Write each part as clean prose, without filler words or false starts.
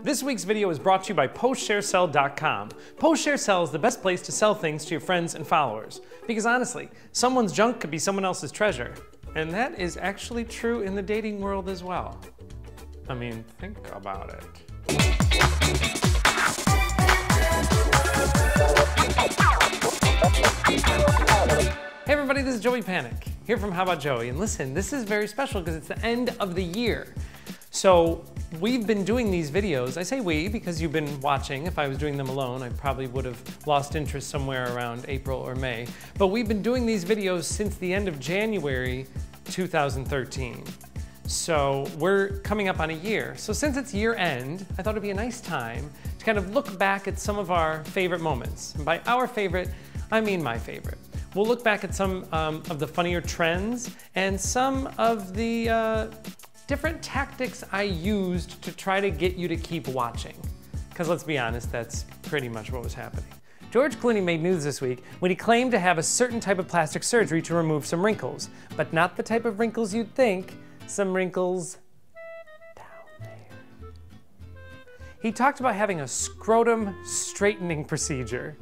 This week's video is brought to you by PostShareSell.com. PostShareSell is the best place to sell things to your friends and followers. Because honestly, someone's junk could be someone else's treasure. And that is actually true in the dating world as well. I mean, think about it. Hey everybody, this is Joey Panic, here from How About Joey. And listen, this is very special because it's the end of the year. So we've been doing these videos. I say we because you've been watching. If I was doing them alone, I probably would have lost interest somewhere around April or May. But we've been doing these videos since the end of January 2013. So we're coming up on a year. So since it's year end, I thought it'd be a nice time to kind of look back at some of our favorite moments. And by our favorite, I mean my favorite. We'll look back at some of the funnier trends and some of the different tactics I used to try to get you to keep watching. Because let's be honest, that's pretty much what was happening. George Clooney made news this week when he claimed to have a certain type of plastic surgery to remove some wrinkles, but not the type of wrinkles you'd think, some wrinkles down there. He talked about having a scrotum straightening procedure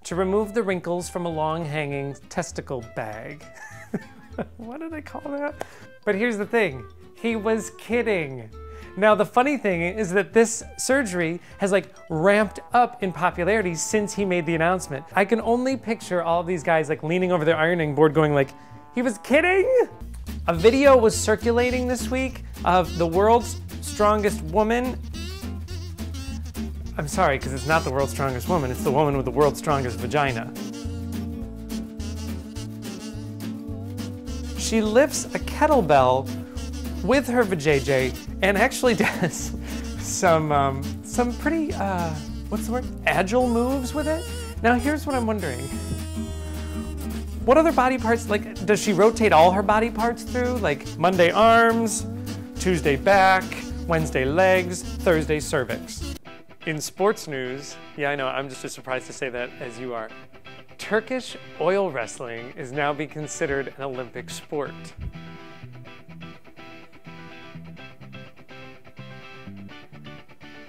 to remove the wrinkles from a long-hanging testicle bag. What did I call that? But here's the thing. He was kidding. Now the funny thing is that this surgery has like ramped up in popularity since he made the announcement. I can only picture all of these guys like leaning over their ironing board going like, he was kidding? A video was circulating this week of the world's strongest woman. I'm sorry, because it's not the world's strongest woman, it's the woman with the world's strongest vagina. She lifts a kettlebell with her vajayjay and actually does some pretty, what's the word? Agile moves with it. Now here's what I'm wondering. What other body parts, like, does she rotate all her body parts through? Like Monday arms, Tuesday back, Wednesday legs, Thursday cervix. In sports news, yeah I know, I'm just as surprised to say that as you are. Turkish oil wrestling is now being considered an Olympic sport.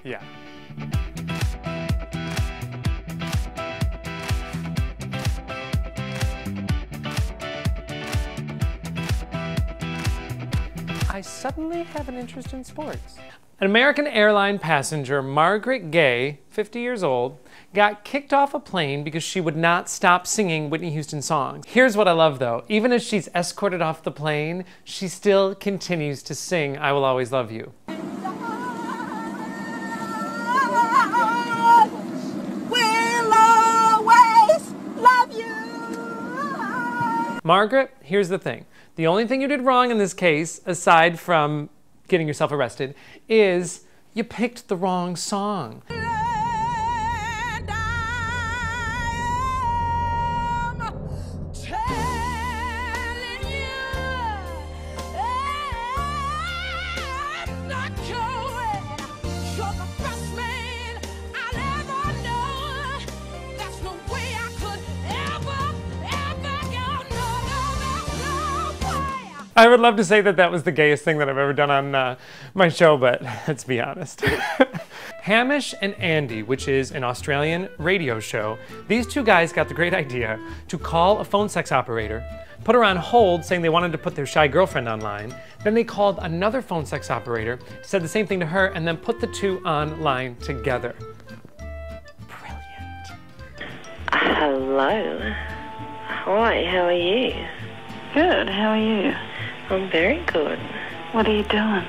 Yeah. I suddenly have an interest in sports. An American airline passenger, Margaret Gay, 50 years old, got kicked off a plane because she would not stop singing Whitney Houston songs. Here's what I love though. Even as she's escorted off the plane, she still continues to sing I Will Always Love You. Margaret, here's the thing. The only thing you did wrong in this case, aside from getting yourself arrested, is you picked the wrong song. I would love to say that that was the gayest thing that I've ever done on my show, but let's be honest. Hamish and Andy, which is an Australian radio show, these two guys got the great idea to call a phone sex operator, put her on hold saying they wanted to put their shy girlfriend online, then they called another phone sex operator, said the same thing to her, and then put the two online together. Brilliant. Hello. Hi, how are you? Good, how are you? I'm very good. What are you doing?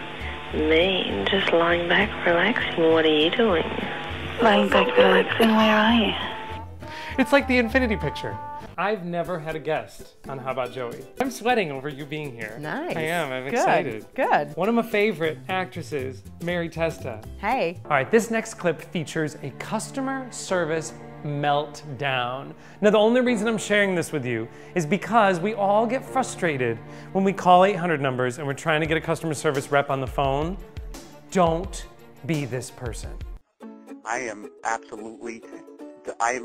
Me, just lying back, relaxing. What are you doing? Laying back, relaxing, where are you? It's like the infinity picture. I've never had a guest on How About Joey. I'm sweating over you being here. Nice. I am, I'm excited. Good. One of my favorite actresses, Mary Testa. Hey. All right, this next clip features a customer service meltdown. Now, the only reason I'm sharing this with you is because we all get frustrated when we call 800 numbers and we're trying to get a customer service rep on the phone. Don't be this person. I am absolutely, I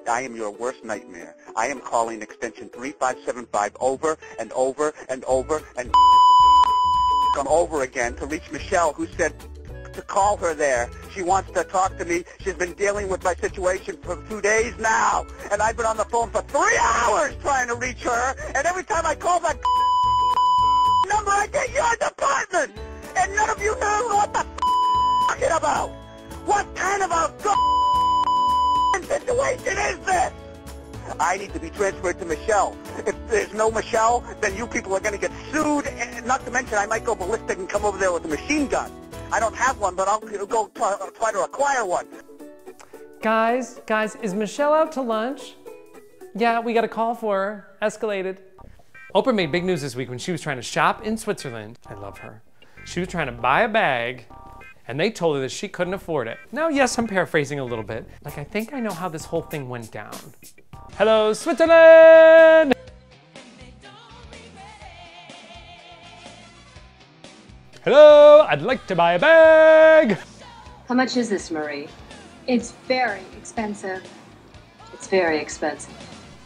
am your worst nightmare. I am calling extension 3575 over and over and over and over again to reach Michelle, who said, to call her there. She wants to talk to me. She's been dealing with my situation for 2 days now. And I've been on the phone for 3 hours trying to reach her. And every time I call that number, I get your department. And none of you know what the talking about. What kind of a situation is this? I need to be transferred to Michelle. If there's no Michelle, then you people are going to get sued. And not to mention, I might go ballistic and come over there with a machine gun. I don't have one, but I'll go try to acquire one. Guys, is Michelle out to lunch? Yeah, we got a call for her. Escalated. Oprah made big news this week when she was trying to shop in Switzerland. I love her. She was trying to buy a bag, and they told her that she couldn't afford it. Now, yes, I'm paraphrasing a little bit. Like, I think I know how this whole thing went down. Hello, Switzerland! Hello, I'd like to buy a bag! How much is this, Marie? It's very expensive. It's very expensive.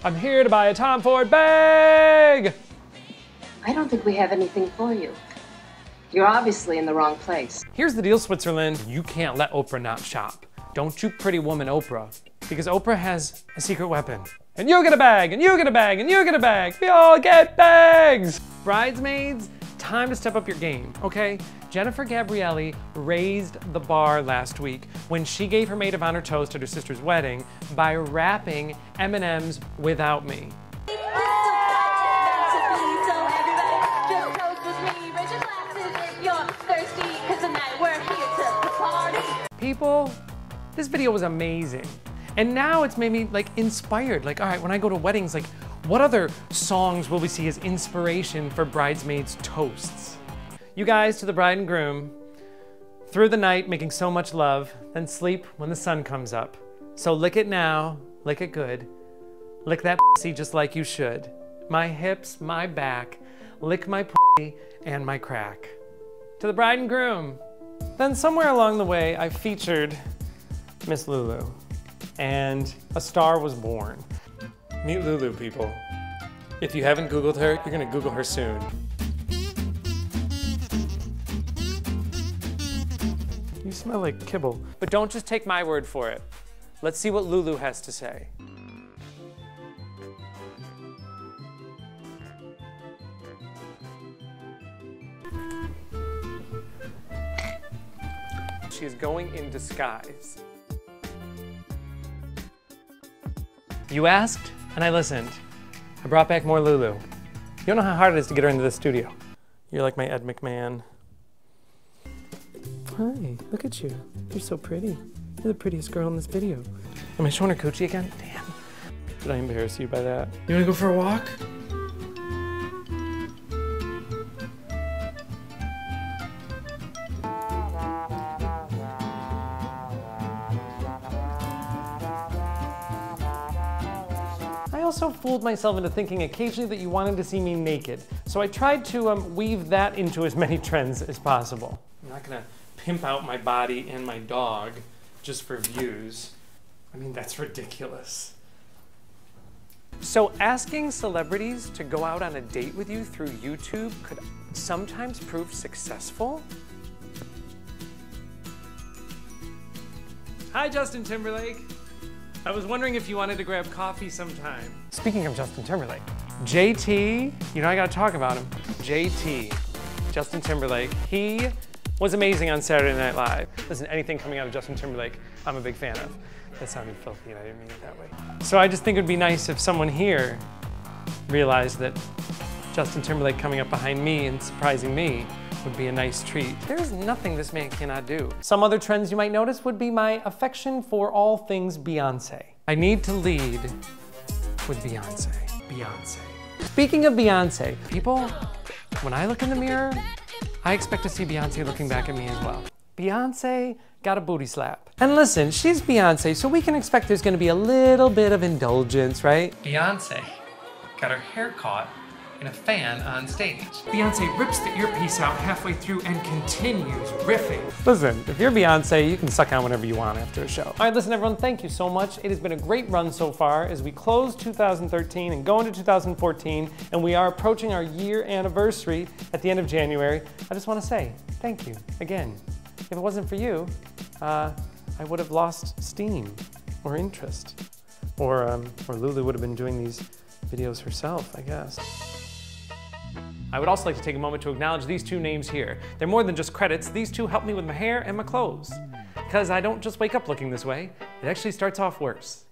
I'm here to buy a Tom Ford bag! I don't think we have anything for you. You're obviously in the wrong place. Here's the deal, Switzerland. You can't let Oprah not shop. Don't you pretty woman Oprah. Because Oprah has a secret weapon. And you get a bag, and you get a bag, and you get a bag. We all get bags! Bridesmaids, time to step up your game, okay? Jennifer Gabrielli raised the bar last week when she gave her maid of honor toast at her sister's wedding by rapping Eminem's Without Me. People, this video was amazing. And now it's made me like inspired. Like, all right, when I go to weddings, like what other songs will we see as inspiration for bridesmaids' toasts? You guys, to the bride and groom, through the night making so much love, then sleep when the sun comes up. So lick it now, lick it good. Lick that pussy just like you should. My hips, my back, lick my pussy and my crack. To the bride and groom. Then somewhere along the way, I featured Miss Lulu, and a star was born. Meet Lulu, people. If you haven't Googled her, you're gonna Google her soon. You smell like kibble. But don't just take my word for it. Let's see what Lulu has to say. She's going in disguise. You asked, and I listened. I brought back more Lulu. You don't know how hard it is to get her into the studio. You're like my Ed McMahon. Hi, look at you. You're so pretty. You're the prettiest girl in this video. Am I showing her coochie again? Damn. Did I embarrass you by that? You wanna go for a walk? I also fooled myself into thinking occasionally that you wanted to see me naked. So I tried to weave that into as many trends as possible. I'm not gonna pimp out my body and my dog just for views. I mean, that's ridiculous. So asking celebrities to go out on a date with you through YouTube could sometimes prove successful? Hi, Justin Timberlake. I was wondering if you wanted to grab coffee sometime. Speaking of Justin Timberlake, JT, you know I gotta talk about him. JT, Justin Timberlake, he was amazing on Saturday Night Live. Listen, anything coming out of Justin Timberlake, I'm a big fan of. That sounded filthy and I didn't mean it that way. So I just think it would be nice if someone here realized that Justin Timberlake coming up behind me and surprising me would be a nice treat. There's nothing this man cannot do. Some other trends you might notice would be my affection for all things Beyonce. I need to lead with Beyonce. Beyonce. Speaking of Beyonce, people, when I look in the mirror, I expect to see Beyonce looking back at me as well. Beyonce got a booty slap. And listen, she's Beyonce, so we can expect there's gonna be a little bit of indulgence, right? Beyonce got her hair caught in a fan on stage. Beyonce rips the earpiece out halfway through and continues riffing. Listen, if you're Beyonce, you can suck on whatever you want after a show. All right, listen everyone, thank you so much. It has been a great run so far as we close 2013 and go into 2014, and we are approaching our year anniversary at the end of January. I just want to say thank you again. if it wasn't for you, I would have lost steam or interest. Or Lulu would have been doing these videos herself, I guess. I would also like to take a moment to acknowledge these two names here. They're more than just credits. These two help me with my hair and my clothes. Because I don't just wake up looking this way, it actually starts off worse.